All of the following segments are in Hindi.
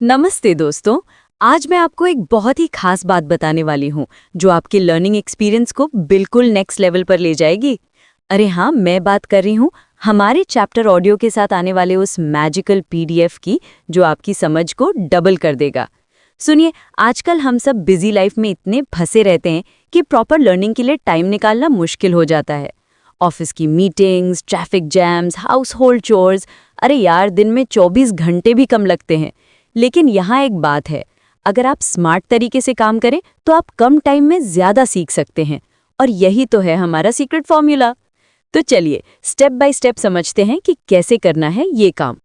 नमस्ते दोस्तों। आज मैं आपको एक बहुत ही खास बात बताने वाली हूँ जो आपके लर्निंग एक्सपीरियंस को बिल्कुल नेक्स्ट लेवल पर ले जाएगी। अरे हाँ, मैं बात कर रही हूँ हमारे चैप्टर ऑडियो के साथ आने वाले उस मैजिकल पीडीएफ की जो आपकी समझ को डबल कर देगा। सुनिए, आजकल हम सब बिजी लाइफ में इतने फंसे रहते हैं कि प्रॉपर लर्निंग के लिए टाइम निकालना मुश्किल हो जाता है। ऑफिस की meetings, traffic jams, household chores, अरे यार, दिन में 24 घंटे भी कम लगते हैं। लेकिन यहाँ एक बात है, अगर आप स्मार्ट तरीके से काम करें तो आप कम टाइम में ज्यादा सीख सकते हैं। और यही तो है हमारा सीक्रेट फॉर्मूला। तो चलिए स्टेप बाय स्टेप समझते हैं कि कैसे करना है ये काम।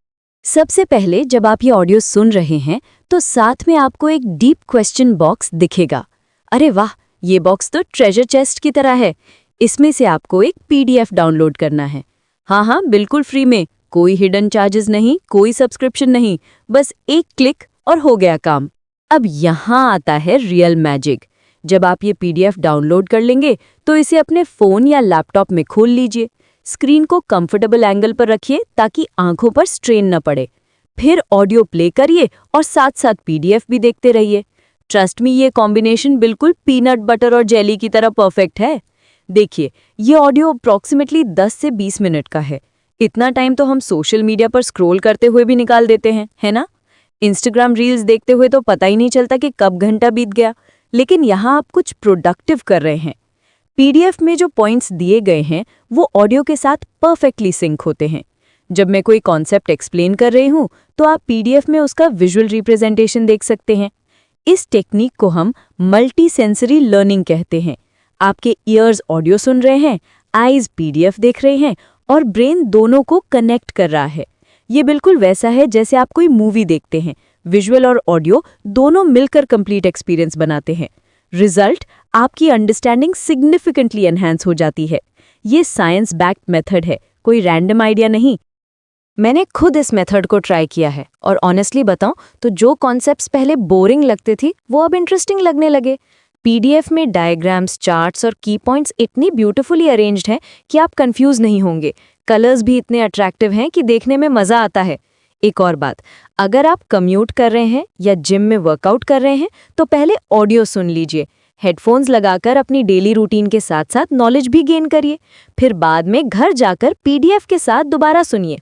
सबसे पहले जब आप ये ऑडियो सुन रहे हैं तो साथ में आपको एक डीप क्वेश्चन बॉक्स दिखेगा। अरे वाह, ये बॉक्स तो ट्रेजर चेस्ट की तरह है। इसमें से आपको एक पीडीएफ डाउनलोड करना है। हाँ, बिल्कुल फ्री में, कोई हिडन चार्जेस नहीं, कोई सब्सक्रिप्शन नहीं, बस एक क्लिक और हो गया काम। अब यहाँ आता है रियल मैजिक। जब आप ये पीडीएफ डाउनलोड कर लेंगे तो इसे अपने फ़ोन या लैपटॉप में खोल लीजिए। स्क्रीन को कंफर्टेबल एंगल पर रखिए ताकि आंखों पर स्ट्रेन न पड़े। फिर ऑडियो प्ले करिए और साथ साथ पीडीएफ भी देखते रहिए। ट्रस्ट मी, ये कॉम्बिनेशन बिल्कुल पीनट बटर और जेली की तरह परफेक्ट है। देखिए, ये ऑडियो अप्रॉक्सीमेटली 10 से 20 मिनट का है। इतना टाइम तो हम सोशल मीडिया पर स्क्रॉल करते हुए भी निकाल देते हैं, है ना? इंस्टाग्राम रील्स देखते हुए तो पता ही नहीं चलता कि कब घंटा बीत गया। लेकिन यहाँ आप कुछ प्रोडक्टिव कर रहे हैं। पीडीएफ में जो पॉइंट्स दिए गए हैं वो ऑडियो के साथ परफेक्टली सिंक होते हैं। जब मैं कोई कॉन्सेप्ट एक्सप्लेन कर रही हूँ तो आप पीडीएफ में उसका विजुअल रिप्रेजेंटेशन देख सकते हैं। इस टेक्निक को हम मल्टी सेंसरी लर्निंग कहते हैं। आपके ईयर्स ऑडियो सुन रहे हैं, आईज पीडीएफ देख रहे हैं और ब्रेन दोनों को कनेक्ट कर रहा है। ये बिल्कुल वैसा है जैसे आप कोई मूवी देखते हैं। विजुअल और ऑडियो दोनों मिलकर कंप्लीट एक्सपीरियंस बनाते हैं। रिजल्ट, आपकी अंडरस्टैंडिंग सिग्निफिकेंटली एनहांस हो जाती है। ये साइंस बैक्ड मेथड है, कोई रैंडम आइडिया नहीं। मैंने खुद इस मेथड को ट्राई किया है और ऑनेस्टली बताऊं तो जो कॉन्सेप्ट्स पहले बोरिंग लगते थी वो अब इंटरेस्टिंग लगने लगे। पीडीएफ में डायग्राम्स, चार्ट्स और की पॉइंट्स इतनी ब्यूटीफुली अरेंज्ड हैं कि आप कंफ्यूज नहीं होंगे। कलर्स भी इतने अट्रैक्टिव हैं कि देखने में मज़ा आता है। एक और बात, अगर आप कम्यूट कर रहे हैं या जिम में वर्कआउट कर रहे हैं तो पहले ऑडियो सुन लीजिए। हेडफोन्स लगाकर अपनी डेली रूटीन के साथ साथ नॉलेज भी गेन करिए। फिर बाद में घर जाकर पीडीएफ के साथ दोबारा सुनिए।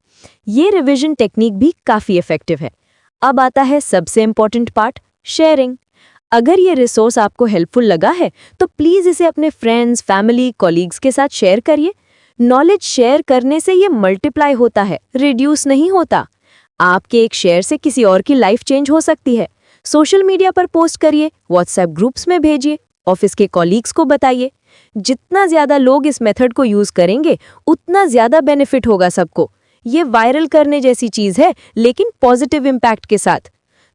ये रिविजन टेक्निक भी काफ़ी इफेक्टिव है। अब आता है सबसे इम्पॉर्टेंट पार्ट, शेयरिंग। अगर ये रिसोर्स आपको हेल्पफुल लगा है तो प्लीज़ इसे अपने फ्रेंड्स, फैमिली, कॉलीग्स के साथ शेयर करिए। नॉलेज शेयर करने से ये मल्टीप्लाई होता है, रिड्यूस नहीं होता। आपके एक शेयर से किसी और की लाइफ चेंज हो सकती है। सोशल मीडिया पर पोस्ट करिए, व्हाट्सएप ग्रुप्स में भेजिए, ऑफिस के कॉलीग्स को बताइए। जितना ज़्यादा लोग इस मेथड को यूज़ करेंगे उतना ज़्यादा बेनिफिट होगा सबको। ये वायरल करने जैसी चीज़ है, लेकिन पॉजिटिव इम्पैक्ट के साथ।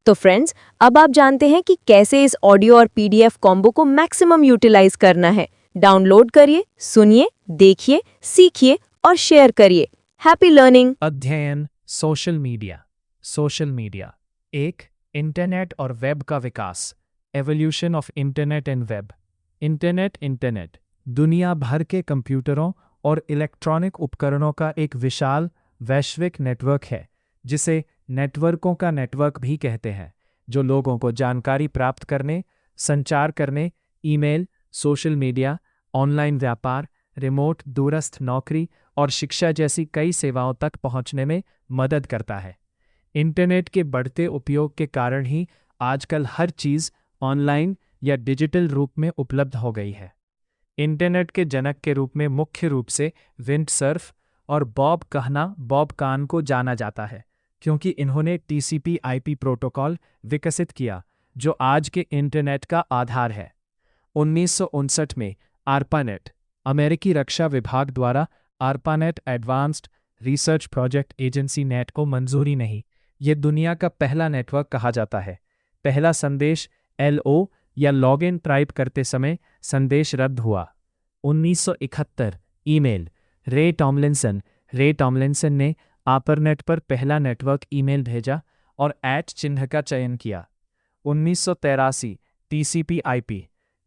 तो फ्रेंड्स, अब आप जानते हैं कि कैसे इस ऑडियो और पीडीएफ कॉम्बो को मैक्सिमम यूटिलाइज करना है। डाउनलोड करिए, सुनिए, देखिए, सीखिए और शेयर करिए। Happy learning. अध्ययन सोशल मीडिया एक, इंटरनेट और वेब का विकास। Evolution of internet and web. Internet दुनिया भर के कंप्यूटरों और इलेक्ट्रॉनिक उपकरणों का एक विशाल वैश्विक नेटवर्क है, जिसे नेटवर्कों का नेटवर्क भी कहते हैं, जो लोगों को जानकारी प्राप्त करने, संचार करने, ईमेल, सोशल मीडिया, ऑनलाइन व्यापार, रिमोट दूरस्थ नौकरी और शिक्षा जैसी कई सेवाओं तक पहुंचने में मदद करता है। इंटरनेट के बढ़ते उपयोग के कारण ही आजकल हर चीज़ ऑनलाइन या डिजिटल रूप में उपलब्ध हो गई है। इंटरनेट के जनक के रूप में मुख्य रूप से विंडसर्फ और बॉब काहन को जाना जाता है, क्योंकि इन्होंने टीसीपी/आईपी प्रोटोकॉल विकसित किया, जो आज के इंटरनेट का आधार है। 1959 में आरपानेट, अमेरिकी रक्षा विभाग द्वारा ARPANET advanced research project agency net को मंजूरी नहीं। ये दुनिया का पहला नेटवर्क कहा जाता है। पहला संदेश LO या लॉगिन टाइप करते समय संदेश रद्द हुआ। 1971 ईमेल, रे टॉमलिंसन ने आरपानेट पर पहला नेटवर्क ईमेल भेजा और @ चिह्न का चयन किया। 1983 TCP/IP,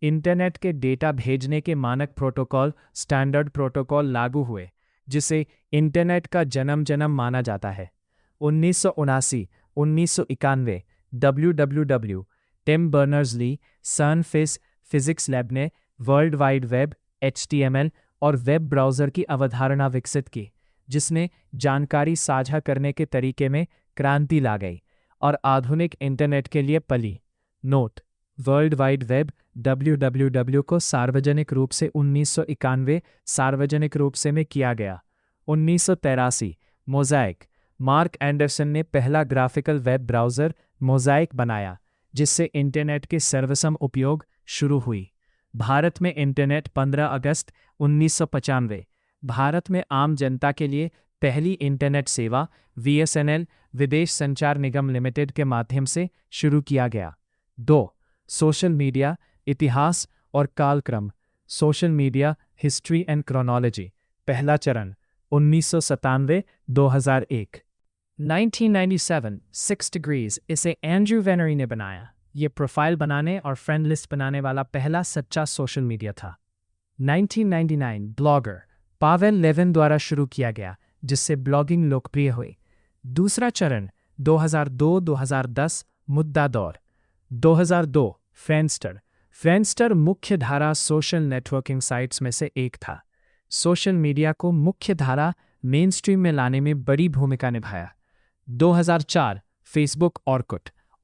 इंटरनेट के डेटा भेजने के मानक प्रोटोकॉल स्टैंडर्ड प्रोटोकॉल लागू हुए, जिसे इंटरनेट का जन्म माना जाता है। 1979 1991 www टिम बर्नर्स-ली सनफिज फिजिक्स लैब ने वर्ल्ड वाइड वेब HTML और वेब ब्राउज़र की अवधारणा विकसित की, जिसने जानकारी साझा करने के तरीके में क्रांति ला गई और आधुनिक इंटरनेट के लिए पली। Note: world wide web www को सार्वजनिक रूप से 1991 सार्वजनिक रूप से में किया गया। 1983 मोज़ाइक मार्क एंडरसन ने पहला ग्राफिकल वेब ब्राउज़र मोज़ाइक बनाया, जिससे इंटरनेट के सर्वसम उपयोग शुरू हुई। भारत में इंटरनेट 15 अगस्त 1995 भारत में आम जनता के लिए पहली इंटरनेट सेवा VSNL विदेश संचार निगम लिमिटेड के माध्यम से शुरू किया गया। 2. सोशल मीडिया इतिहास और कालक्रम। Social media history and chronology. पहला चरण 1997-2001। 1997 6 डिग्रीज इसे एंड्रू वेनरी ने बनाया। ये प्रोफाइल बनाने और फ्रेंड लिस्ट बनाने वाला पहला सच्चा सोशल मीडिया था। 1999 ब्लॉगर पावेल लेविन द्वारा शुरू किया गया, जिससे ब्लॉगिंग लोकप्रिय हुई। दूसरा चरण 2002-2010 मुद्दा दौर। 2002 फ्रेंडस्टर मुख्यधारा सोशल नेटवर्किंग साइट्स में से एक था। सोशल मीडिया को मुख्यधारा मेनस्ट्रीम में लाने में बड़ी भूमिका निभाया। 2004 फेसबुक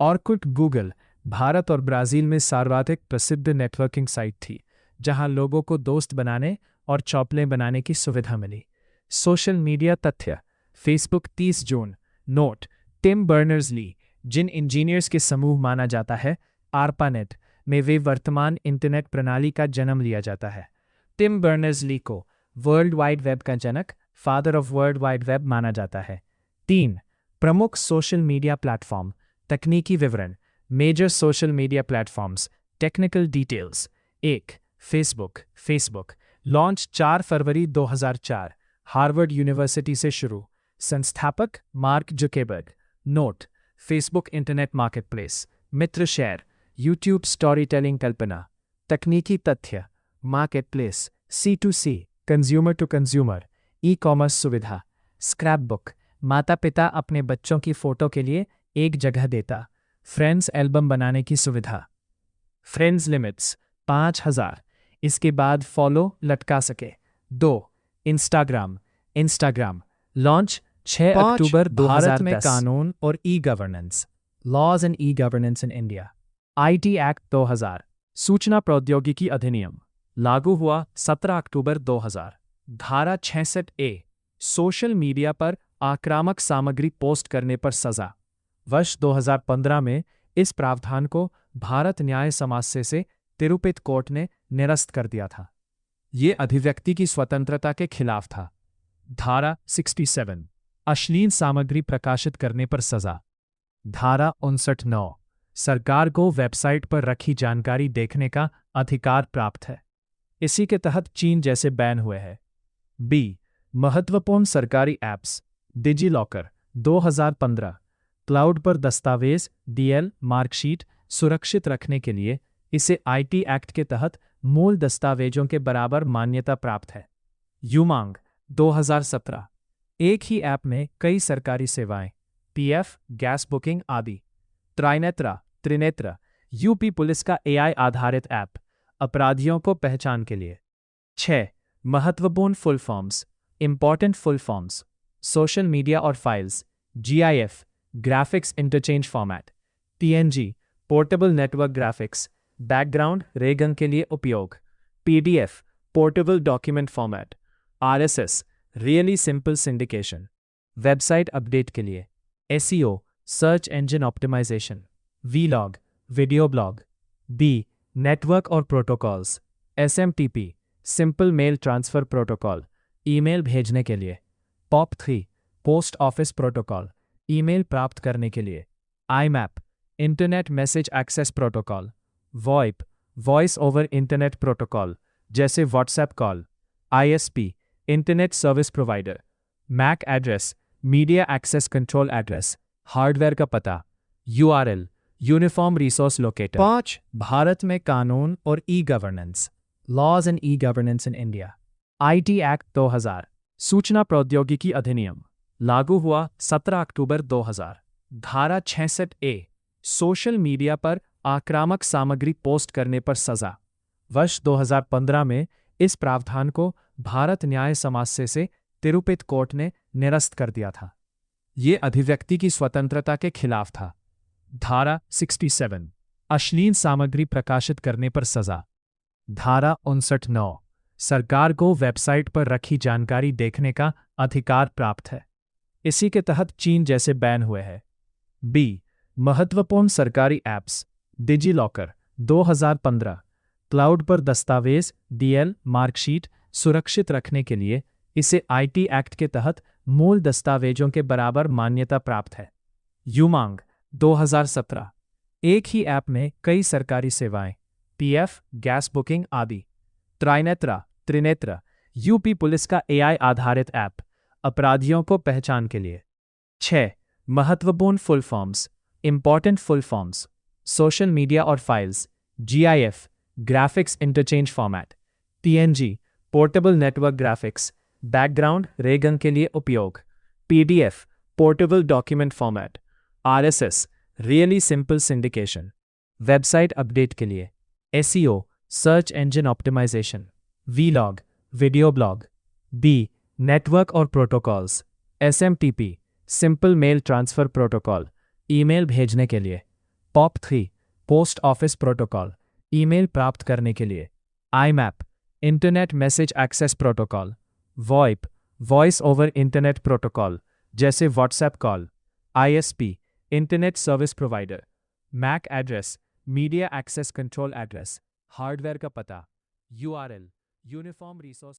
ऑर्कुट गूगल भारत और ब्राज़ील में सर्वाधिक प्रसिद्ध नेटवर्किंग साइट थी, जहां लोगों को दोस्त बनाने और चौपलें बनाने की सुविधा मिली। सोशल मीडिया तथ्य। फेसबुक 30 जून। नोट: टिम बर्नर्स-ली, जिन इंजीनियर्स के समूह माना जाता है ARPANET में वे वर्तमान इंटरनेट प्रणाली का जन्म लिया जाता है। टिम बर्नर्स-ली को वर्ल्ड वाइड वेब का जनक, father of world wide web माना जाता है। 3. प्रमुख सोशल मीडिया प्लेटफॉर्म। तकनीकी विवरण। Major social media platforms. Technical details. 1. Facebook launch 4 फरवरी 2004 हार्वर्ड यूनिवर्सिटी से शुरू। संस्थापक मार्क जुकेबर्ग। नोट: फेसबुक इंटरनेट मार्केटप्लेस, मित्र शेयर, यूट्यूब स्टोरी टेलिंग कल्पना। तकनीकी तथ्य। Marketplace C2C consumer to consumer, e commerce सुविधा। स्क्रैपबुक माता पिता अपने बच्चों की फ़ोटो के लिए एक जगह देता। फ्रेंड्स एल्बम बनाने की सुविधा। फ्रेंड्स लिमिट्स 5000, इसके बाद फॉलो लटका सके। 2. इंस्टाग्राम लॉन्च 6 अक्टूबर 2010। भारत में कानून और e governance. Laws and e governance in India. IT act 2000। सूचना प्रौद्योगिकी अधिनियम लागू हुआ 17 अक्टूबर 2000। धारा 66A सोशल मीडिया पर आक्रामक सामग्री पोस्ट करने पर सजा। वर्ष 2015 में इस प्रावधान को भारत न्याय समाज से तिरुपति कोर्ट ने निरस्त कर दिया था। ये अभिव्यक्ति की स्वतंत्रता के खिलाफ था। धारा 67 अश्लील सामग्री प्रकाशित करने पर सजा। धारा 59 सरकार को वेबसाइट पर रखी जानकारी देखने का अधिकार प्राप्त है। इसी के तहत चीन जैसे बैन हुए हैं। B. महत्वपूर्ण सरकारी ऐप्स। डिजिलॉकर 2015 क्लाउड पर दस्तावेज DL मार्कशीट सुरक्षित रखने के लिए इसे IT एक्ट के तहत मूल दस्तावेजों के बराबर मान्यता प्राप्त है। यूमांग 2017 एक ही ऐप में कई सरकारी सेवाएं, PF, गैस बुकिंग आदि। त्रिनेत्र यूपी पुलिस का AI आधारित ऐप, अपराधियों को पहचान के लिए। 6. महत्वपूर्ण full forms. Important full forms. Social media और files. GIF graphics interchange format. TNG portable network graphics, background region के लिए उपयोग। PDF portable document format. RSS really simple syndication, website update के लिए। SEO search engine optimisation. Vlog video blog. B. Network और protocols. SMTP simple mail transfer protocol, email भेजने के लिए। POP3 post office protocol, email प्राप्त करने के लिए। IMAP internet message access protocol. VoIP voice over internet protocol, जैसे WhatsApp call. ISP internet service provider. MAC address media access control address, hardware का पता। URL uniform resource locator. 5. Bharat में कानून और e governance. Laws and e governance in India. IT act 2000 सूचना प्रौद्योगिकी अधिनियम लागू हुआ 17 अक्टूबर 2000। धारा 66A सोशल मीडिया पर आक्रामक सामग्री पोस्ट करने पर सजा। वर्ष 2015 में इस प्रावधान को भारत न्याय समास्य से तिरुपति कोर्ट ने निरस्त कर दिया था। ये अभिव्यक्ति की स्वतंत्रता के खिलाफ था। धारा 67 अश्लील सामग्री प्रकाशित करने पर सजा। धारा 59 सरकार को वेबसाइट पर रखी जानकारी देखने का अधिकार प्राप्त है। इसी के तहत चीन जैसे बैन हुए हैं। बी महत्वपूर्ण सरकारी ऐप्स। डिजी लॉकर 2015 क्लाउड पर दस्तावेज डीएल मार्कशीट सुरक्षित रखने के लिए इसे आईटी एक्ट के तहत मूल दस्तावेजों के बराबर मान्यता प्राप्त है। युमांग 2017 एक ही ऐप में कई सरकारी सेवाएं, पीएफ, गैस बुकिंग आदि। त्रिनेत्र यूपी पुलिस का एआई आधारित ऐप, अपराधियों को पहचान के लिए। 6 महत्वपूर्ण full forms. Important full forms. Social media और files. GIF graphics interchange format. TNG portable network graphics, background region के लिए उपयोग। PDF portable document format. RSS really simple syndication, website update के लिए। SEO search engine optimisation. Vlog video blog. B network और protocols. SMTP simple mail transfer protocol, email भेजने के लिए। पॉप3 पोस्ट ऑफिस प्रोटोकॉल, ईमेल प्राप्त करने के लिए। IMAP internet message access protocol. VoIP voice over internet protocol जैसे WhatsApp call. ISP internet service provider. MAC address media access control address, hardware का पता। URL uniform resource